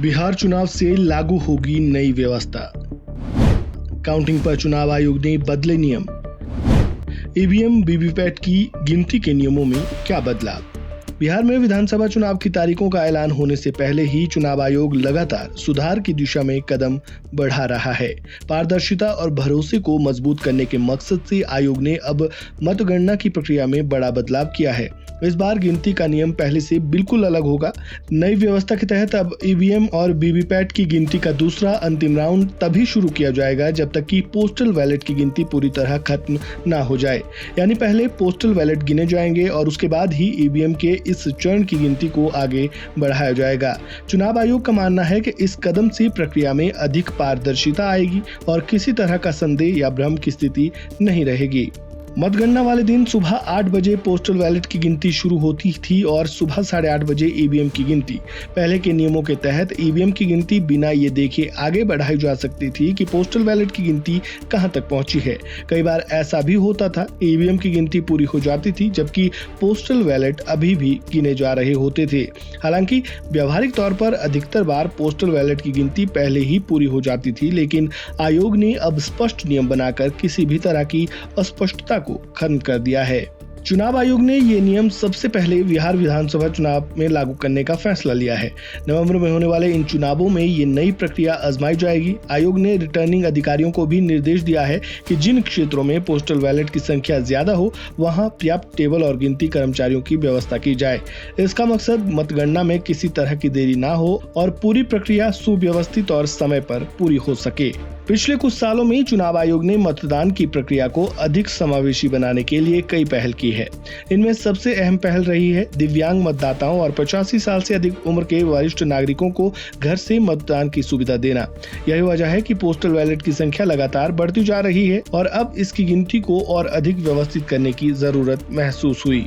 बिहार चुनाव से लागू होगी नई व्यवस्था। काउंटिंग पर चुनाव आयोग ने बदले नियम। ईवीएम वीवीपैट की गिनती के नियमों में क्या बदलाव। बिहार में विधानसभा चुनाव की तारीखों का ऐलान होने से पहले ही चुनाव आयोग लगातार सुधार की दिशा में कदम बढ़ा रहा है। पारदर्शिता और भरोसे को मजबूत करने के मकसद से आयोग ने अब मतगणना की प्रक्रिया में बड़ा बदलाव किया है। इस बार गिनती का नियम पहले से बिल्कुल अलग होगा। नई व्यवस्था के तहत अब ईवीएम और वीवीपैट की गिनती का दूसरा अंतिम राउंड तभी शुरू किया जाएगा जब तक कि पोस्टल बैलेट की गिनती पूरी तरह खत्म ना हो जाए। यानी पहले पोस्टल बैलेट गिने जाएंगे और उसके बाद ही ईवीएम के इस चरण की गिनती को आगे बढ़ाया जाएगा। चुनाव आयोग का मानना है कि इस कदम से प्रक्रिया में अधिक पारदर्शिता आएगी और किसी तरह का संदेह या भ्रम की स्थिति नहीं रहेगी। मतगणना वाले दिन सुबह 8 बजे पोस्टल बैलेट की गिनती शुरू होती थी और सुबह 8:30 बजे ईवीएम की गिनती। पहले के नियमों के तहत ईवीएम की गिनती बिना ये देखे आगे बढ़ाई जा सकती थी कि पोस्टल बैलेट की गिनती कहां तक पहुंची है। कई बार ऐसा भी होता था, ईवीएम की गिनती पूरी हो जाती थी जबकि पोस्टल बैलेट अभी भी गिने जा रहे होते थे। हालांकि व्यावहारिक तौर पर अधिकतर बार पोस्टल बैलेट की गिनती पहले ही पूरी हो जाती थी, लेकिन आयोग ने अब स्पष्ट नियम बनाकर किसी भी तरह की अस्पष्टता को खत्म कर दिया है। चुनाव आयोग ने ये नियम सबसे पहले बिहार विधानसभा चुनाव में लागू करने का फैसला लिया है। नवंबर में होने वाले इन चुनावों में ये नई प्रक्रिया आजमाई जाएगी। आयोग ने रिटर्निंग अधिकारियों को भी निर्देश दिया है कि जिन क्षेत्रों में पोस्टल बैलेट की संख्या ज्यादा हो वहां पर्याप्त टेबल और गिनती कर्मचारियों की व्यवस्था की जाए। इसका मकसद मतगणना में किसी तरह की देरी ना हो और पूरी प्रक्रिया सुव्यवस्थित और समय पर पूरी हो सके। पिछले कुछ सालों में चुनाव आयोग ने मतदान की प्रक्रिया को अधिक समावेशी बनाने के लिए कई पहल की है। इनमें सबसे अहम पहल रही है दिव्यांग मतदाताओं और 85 साल से अधिक उम्र के वरिष्ठ नागरिकों को घर से मतदान की सुविधा देना। यही वजह है कि पोस्टल बैलेट की संख्या लगातार बढ़ती जा रही है और अब इसकी गिनती को और अधिक व्यवस्थित करने की जरूरत महसूस हुई।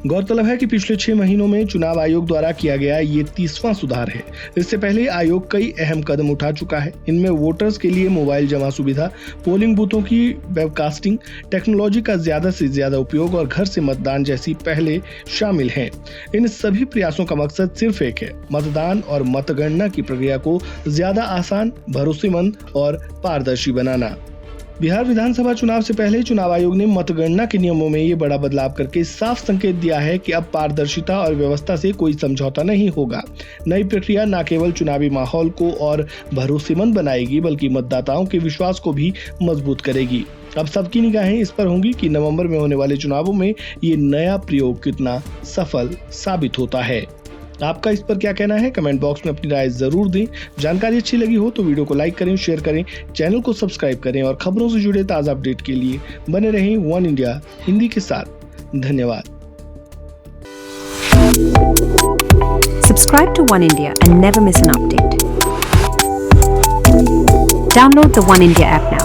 गौरतलब है कि पिछले 6 महीनों में चुनाव आयोग द्वारा किया गया ये 30वां सुधार है। इससे पहले आयोग कई अहम कदम उठा चुका है। इनमें वोटर्स के लिए मोबाइल जमा सुविधा, पोलिंग बूथों की वेबकास्टिंग, टेक्नोलॉजी का ज्यादा से ज्यादा उपयोग और घर से मतदान जैसी पहले शामिल हैं। इन सभी प्रयासों का मकसद सिर्फ एक है, मतदान और मतगणना की प्रक्रिया को ज्यादा आसान, भरोसेमंद और पारदर्शी बनाना। बिहार विधानसभा चुनाव से पहले चुनाव आयोग ने मतगणना के नियमों में ये बड़ा बदलाव करके साफ संकेत दिया है कि अब पारदर्शिता और व्यवस्था से कोई समझौता नहीं होगा। नई प्रक्रिया न केवल चुनावी माहौल को और भरोसेमंद बनाएगी बल्कि मतदाताओं के विश्वास को भी मजबूत करेगी। अब सबकी निगाहें इस पर होंगी कि नवंबर में होने वाले चुनावों में ये नया प्रयोग कितना सफल साबित होता है। आपका इस पर क्या कहना है? कमेंट बॉक्स में अपनी राय जरूर दें। जानकारी अच्छी लगी हो तो वीडियो को लाइक करें, शेयर करें, चैनल को सब्सक्राइब करें और खबरों से जुड़े ताज़ा अपडेट के लिए बने रहें वन इंडिया हिंदी के साथ। धन्यवाद। Subscribe to One India and never miss an update. Download the One India app now.